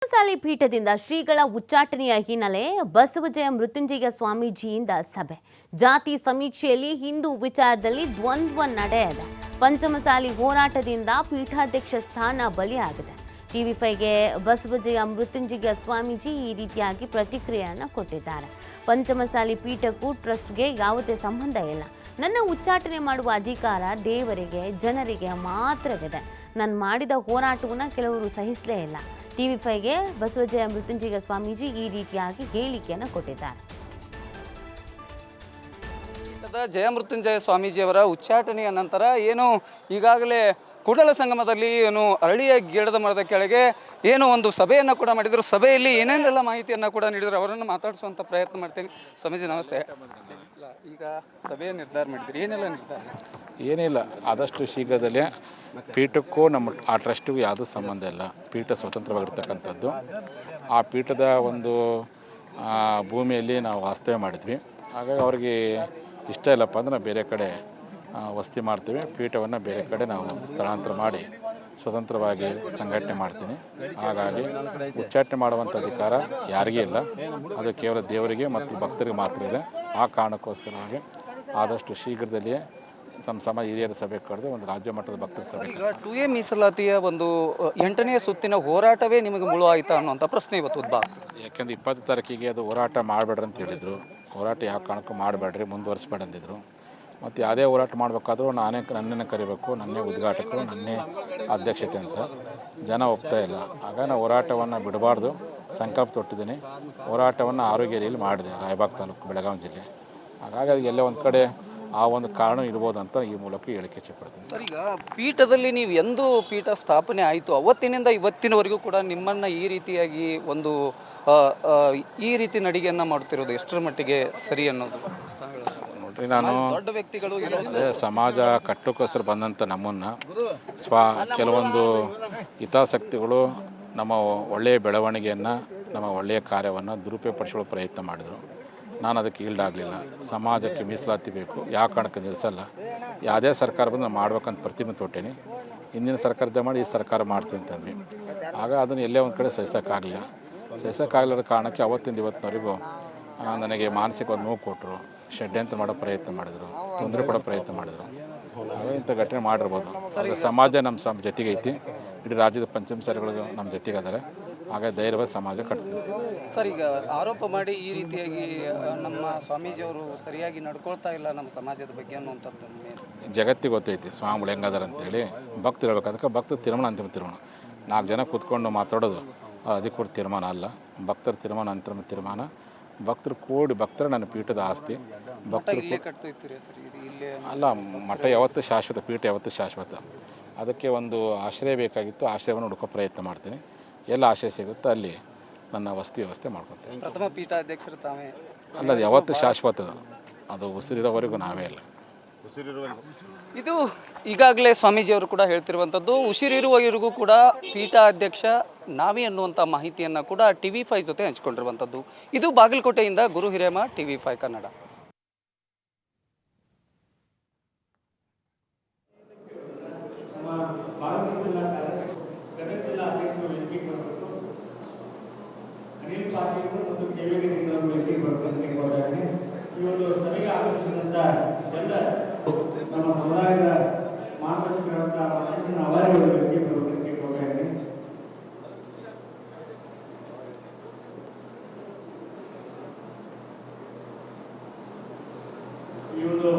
ಸಾಲಿ ಪೀಠದಿಂದ ಶ್ರೀಗಳ ಉಚ್ಚಾಟನೆಯ ಹಿನ್ನೆಲೆ ಬಸವಜಯ ಮೃತ್ಯುಂಜಯ ಸ್ವಾಮೀಜಿಯಿಂದ ಸಭೆ. ಜಾತಿ ಸಮೀಕ್ಷೆಯಲ್ಲಿ ಹಿಂದೂ ವಿಚಾರದಲ್ಲಿ ದ್ವಂದ್ವ ನಡೆಯಿದೆ. ಪಂಚಮಸಾಲಿ ಹೋರಾಟದಿಂದ ಪೀಠಾಧ್ಯಕ್ಷ ಸ್ಥಾನ ಬಲಿಯಾಗಿದೆ. ಟಿವಿ5ಗೆ ಬಸವಜಯ ಮೃತ್ಯುಂಜಯ ಸ್ವಾಮೀಜಿ ಈ ರೀತಿಯಾಗಿ ಪ್ರತಿಕ್ರಿಯೆಯನ್ನು ಕೊಟ್ಟಿದ್ದಾರೆ. ಪಂಚಮಸಾಲಿ ಪೀಠಕ್ಕೂ ಟ್ರಸ್ಟ್ಗೆ ಯಾವುದೇ ಸಂಬಂಧ ಇಲ್ಲ. ನನ್ನ ಉಚ್ಚಾಟನೆ ಮಾಡುವ ಅಧಿಕಾರ ದೇವರಿಗೆ, ಜನರಿಗೆ ಮಾತ್ರವಿದೆ. ನಾನು ಮಾಡಿದ ಹೋರಾಟವನ್ನು ಕೆಲವರು ಸಹಿಸಲೇ ಇಲ್ಲ. ಟಿವಿ5ಗೆ ಬಸವಜಯ ಮೃತ್ಯುಂಜಯ ಸ್ವಾಮೀಜಿ ಈ ರೀತಿಯಾಗಿ ಹೇಳಿಕೆಯನ್ನು ಕೊಟ್ಟಿದ್ದಾರೆ. ಜಯ ಮೃತ್ಯುಂಜಯ ಸ್ವಾಮೀಜಿಯವರ ಉಚ್ಚಾಟನೆಯ ನಂತರ ಏನು ಈಗಾಗಲೇ ಕೂಡಲ ಸಂಗಮದಲ್ಲಿ ಏನು ಅರಳಿಯ ಗಿಡದ ಮರದ ಕೆಳಗೆ ಏನು ಒಂದು ಸಭೆಯನ್ನು ಕೂಡ ಮಾಡಿದರು. ಸಭೆಯಲ್ಲಿ ಏನೇನೆಲ್ಲ ಮಾಹಿತಿಯನ್ನು ಕೂಡ ನೀಡಿದರು, ಅವರನ್ನು ಮಾತಾಡಿಸುವಂಥ ಪ್ರಯತ್ನ ಮಾಡ್ತೀನಿ. ಸ್ವಾಮೀಜಿ ನಮಸ್ತೆ. ಈಗ ಸಭೆಯ ನಿರ್ಧಾರ ಮಾಡಿದ್ರಿ, ಏನೆಲ್ಲ ನಿರ್ಧಾರ? ಏನಿಲ್ಲ, ಆದಷ್ಟು ಶೀಘ್ರದಲ್ಲೇ ಪೀಠಕ್ಕೂ ನಮ್ಮ ಆ ಟ್ರಸ್ಟಿಗೂ ಯಾವುದೂ ಸಂಬಂಧ ಇಲ್ಲ. ಪೀಠ ಸ್ವತಂತ್ರವಾಗಿರ್ತಕ್ಕಂಥದ್ದು. ಆ ಪೀಠದ ಒಂದು ಭೂಮಿಯಲ್ಲಿ ನಾವು ವಾಸ್ತವ್ಯ ಮಾಡಿದ್ವಿ. ಹಾಗಾಗಿ ಅವ್ರಿಗೆ ಇಷ್ಟ ಇಲ್ಲಪ್ಪ ಅಂದ್ರೆ ನಾವು ಬೇರೆ ಕಡೆ ವಸತಿ ಮಾಡ್ತೀವಿ. ಪೀಠವನ್ನು ಬೇರೆ ಕಡೆ ನಾವು ಸ್ಥಳಾಂತರ ಮಾಡಿ ಸ್ವತಂತ್ರವಾಗಿ ಸಂಘಟನೆ ಮಾಡ್ತೀನಿ. ಹಾಗಾಗಿ ಉಚ್ಚಾಟನೆ ಮಾಡುವಂಥ ಅಧಿಕಾರ ಯಾರಿಗೂ ಇಲ್ಲ. ಅದು ಕೇವಲ ದೇವರಿಗೆ ಮತ್ತು ಭಕ್ತರಿಗೆ ಮಾತ್ರ ಇದೆ. ಆ ಕಾರಣಕ್ಕೋಸ್ಕರವಾಗಿ ಆದಷ್ಟು ಶೀಘ್ರದಲ್ಲಿಯೇ ಸಮಾಜ ಹಿರಿಯರ ಸಭೆ ಕರೆದು ಒಂದು ರಾಜ್ಯ ಮಟ್ಟದ ಭಕ್ತರ ಸಭೆ. ಈಗ 2A ಮೀಸಲಾತಿಯ ಒಂದು 8ನೇ ಸುತ್ತಿನ ಹೋರಾಟವೇ ನಿಮಗೆ ಮುಳು ಆಯಿತಾ ಅನ್ನುವಂಥ ಪ್ರಶ್ನೆ ಇವತ್ತು ಉದ್ಭವ. ಯಾಕೆಂದರೆ 20 ತಾರೀಕಿಗೆ ಅದು ಹೋರಾಟ ಮಾಡಬೇಡ್ರಿ ಅಂತ ಹೇಳಿದರು. ಹೋರಾಟ ಯಾವ ಕಾರಣಕ್ಕೂ ಮಾಡಬೇಡ್ರಿ, ಮುಂದುವರಿಸ್ಬೇಡ ಅಂದಿದ್ರು. ಮತ್ತು ಯಾವುದೇ ಹೋರಾಟ ಮಾಡಬೇಕಾದ್ರೂ ನನ್ನನ್ನೇ ಕರಿಬೇಕು, ನನ್ನೇ ಉದ್ಘಾಟಕರು, ನನ್ನೇ ಅಧ್ಯಕ್ಷತೆ ಅಂತ. ಜನ ಒಪ್ತಾ ಇಲ್ಲ. ಆಗ ನಾವು ಹೋರಾಟವನ್ನು ಬಿಡಬಾರ್ದು ಸಂಕಲ್ಪ ತೊಟ್ಟಿದ್ದೀನಿ. ಹೋರಾಟವನ್ನು ಆರೋಗ್ಯದಲ್ಲಿ ಮಾಡಿದೆ, ರಾಯಬಾಗ್ ತಾಲೂಕು, ಬೆಳಗಾವಿ ಜಿಲ್ಲೆ. ಹಾಗಾಗಿ ಅದು ಎಲ್ಲ ಒಂದು ಕಡೆ ಆ ಒಂದು ಕಾರಣ ಇರ್ಬೋದು ಅಂತ ಈ ಮೂಲಕ ಹೇಳಿಕೆ ಇಚ್ಛೆಪಡ್ತೀನಿ. ಸರ್, ಈಗ ಪೀಠದಲ್ಲಿ ನೀವು ಎಂದು ಪೀಠ ಸ್ಥಾಪನೆ ಆಯಿತು ಅವತ್ತಿನಿಂದ ಇವತ್ತಿನವರೆಗೂ ಕೂಡ ನಿಮ್ಮನ್ನು ಈ ರೀತಿಯಾಗಿ ಒಂದು ಈ ರೀತಿ ನಡಿಗೆಯನ್ನು ಮಾಡ್ತಿರೋದು ಎಷ್ಟರ ಮಟ್ಟಿಗೆ ಸರಿ ಅನ್ನೋದು? ನೋಡ್ರಿ, ನಾನು ದೊಡ್ಡ ವ್ಯಕ್ತಿಗಳು ಸಮಾಜ ಕಟ್ಟೋಕ್ಕೋಸ್ಕರ ಬಂದಂಥ ನಮ್ಮನ್ನು ಕೆಲವೊಂದು ಹಿತಾಸಕ್ತಿಗಳು ನಮ್ಮ ಒಳ್ಳೆಯ ಬೆಳವಣಿಗೆಯನ್ನು, ನಮ್ಮ ಒಳ್ಳೆಯ ಕಾರ್ಯವನ್ನು ದುರುಪಯೋಗಪಡಿಸೋ ಪ್ರಯತ್ನ ಮಾಡಿದರು. ನಾನು ಅದಕ್ಕೆ ಈಲ್ಡಾಗಲಿಲ್ಲ. ಸಮಾಜಕ್ಕೆ ಮೀಸಲಾತಿ ಬೇಕು, ಯಾವ ಕಾರಣಕ್ಕೆ ನಿಲ್ಲಿಸಲ್ಲ. ಯಾವುದೇ ಸರ್ಕಾರ ಬಂದು ನಾನು ಮಾಡ್ಬೇಕಂತ ಪ್ರತಿಮೆ ತೊಟ್ಟೇನಿ. ಹಿಂದಿನ ಸರ್ಕಾರದ ಮಾಡಿ ಈ ಸರ್ಕಾರ ಮಾಡ್ತೀವಿ ಅಂತಂದ್ವಿ. ಆಗ ಅದನ್ನು ಎಲ್ಲೇ ಒಂದು ಕಡೆ ಸಹಿಸೋಕ್ಕಾಗಲಿಲ್ಲ. ಸಹಿಸೋಕ್ಕಾಗಲಿರೋ ಕಾರಣಕ್ಕೆ ಅವತ್ತಿಂದ ಇವತ್ತಿನವರೆಗೂ ನನಗೆ ಮಾನಸಿಕ ನೋವು ಕೊಟ್ಟರು, ಷಡ್ಯಂತ್ರ ಮಾಡೋ ಪ್ರಯತ್ನ ಮಾಡಿದರು, ತೊಂದರೆ ಕೊಡೋ ಪ್ರಯತ್ನ ಮಾಡಿದರು. ಹಾಗೆ ಇಂಥ ಘಟನೆ ಮಾಡಿರ್ಬೋದು. ಅದು ಸಮಾಜ ನಮ್ಮ ಜೊತೆಗೆ ಐತಿ. ಇಡೀ ರಾಜ್ಯದ ಪಂಚಮಸಾಲಿಗಳು ನಮ್ಮ ಜೊತೆಗೆ ಅದಾರೆ. ಹಾಗಾಗಿ ಧೈರ್ಯವಾಗಿ ಸಮಾಜ ಕಟ್ತೀವಿ. ಸರ್, ಈಗ ಆರೋಪ ಮಾಡಿ ಈ ರೀತಿಯಾಗಿ ನಮ್ಮ ಸ್ವಾಮೀಜಿಯವರು ಸರಿಯಾಗಿ ನಡ್ಕೊಳ್ತಾ ಇಲ್ಲ ನಮ್ಮ ಸಮಾಜದ ಬಗ್ಗೆ ಅನ್ನುವಂಥದ್ದು ಜಗತ್ತಿಗೆ ಗೊತ್ತೈತಿ ಸ್ವಾಮಿಗಳು ಹೆಂಗದಾರ ಅಂತೇಳಿ. ಭಕ್ತರು ಹೇಳ್ಬೇಕು. ಅದಕ್ಕೆ ಭಕ್ತರ ತೀರ್ಮಾನ, ಅಂತಿಮ ತೀರ್ಮಾನ. 4 ಜನ ಕೂತ್ಕೊಂಡು ಮಾತಾಡೋದು ಅಧಿಕೃತ ತೀರ್ಮಾನ ಅಲ್ಲ. ಭಕ್ತರ ತೀರ್ಮಾನ ಅಂತಿಮ ತೀರ್ಮಾನ. ಭಕ್ತರು ಕೂಡಿ, ಭಕ್ತರ ನನ್ನ ಪೀಠದ ಆಸ್ತಿ. ಭಕ್ತರು ಅಲ್ಲ, ಮಠ ಯಾವತ್ತೂ ಶಾಶ್ವತ, ಪೀಠ ಯಾವತ್ತೂ ಶಾಶ್ವತ. ಅದಕ್ಕೆ ಒಂದು ಆಶ್ರಯ ಬೇಕಾಗಿತ್ತು. ಆಶ್ರಯವನ್ನು ಹುಡುಕೋ ಪ್ರಯತ್ನ ಮಾಡ್ತೀನಿ. ಎಲ್ಲ ಆಶ್ರಯ ಸಿಗುತ್ತೋ ಅಲ್ಲಿ ನನ್ನ ವಸತಿ ವ್ಯವಸ್ಥೆ ಮಾಡ್ಕೊತೀನಿ. ಪ್ರಥಮ ಪೀಠಾಧ್ಯಕ್ಷರು ತಾವೇ ಅಲ್ಲ, ಅದು ಯಾವತ್ತೂ ಶಾಶ್ವತ. ಅದು ಉಸಿರಿರೋವರೆಗೂ ನಾವೇ ಅಲ್ಲ. ಇದು ಈಗಾಗಲೇ ಸ್ವಾಮೀಜಿಯವರು ಕೂಡ ಹೇಳ್ತಿರುವಂಥದ್ದು. ಉಸಿರಿರುವವರೆಗೂ ಕೂಡ ಪೀಠಾಧ್ಯಕ್ಷ ನಾವೇ ಅನ್ನುವಂಥ ಮಾಹಿತಿಯನ್ನು ಕೂಡ ಟಿವಿ5 ಜೊತೆ ಹಂಚಿಕೊಂಡಿರುವಂಥದ್ದು. ಇದು ಬಾಗಲಕೋಟೆಯಿಂದ ಗುರು ಹಿರೇಮ, ಟಿವಿ5 ಕನ್ನಡ. ನಮ್ಮ ಸಮುದಾಯದ ಮಾರ್ಗದರ್ಶಕರಾದ ಈ ಒಂದು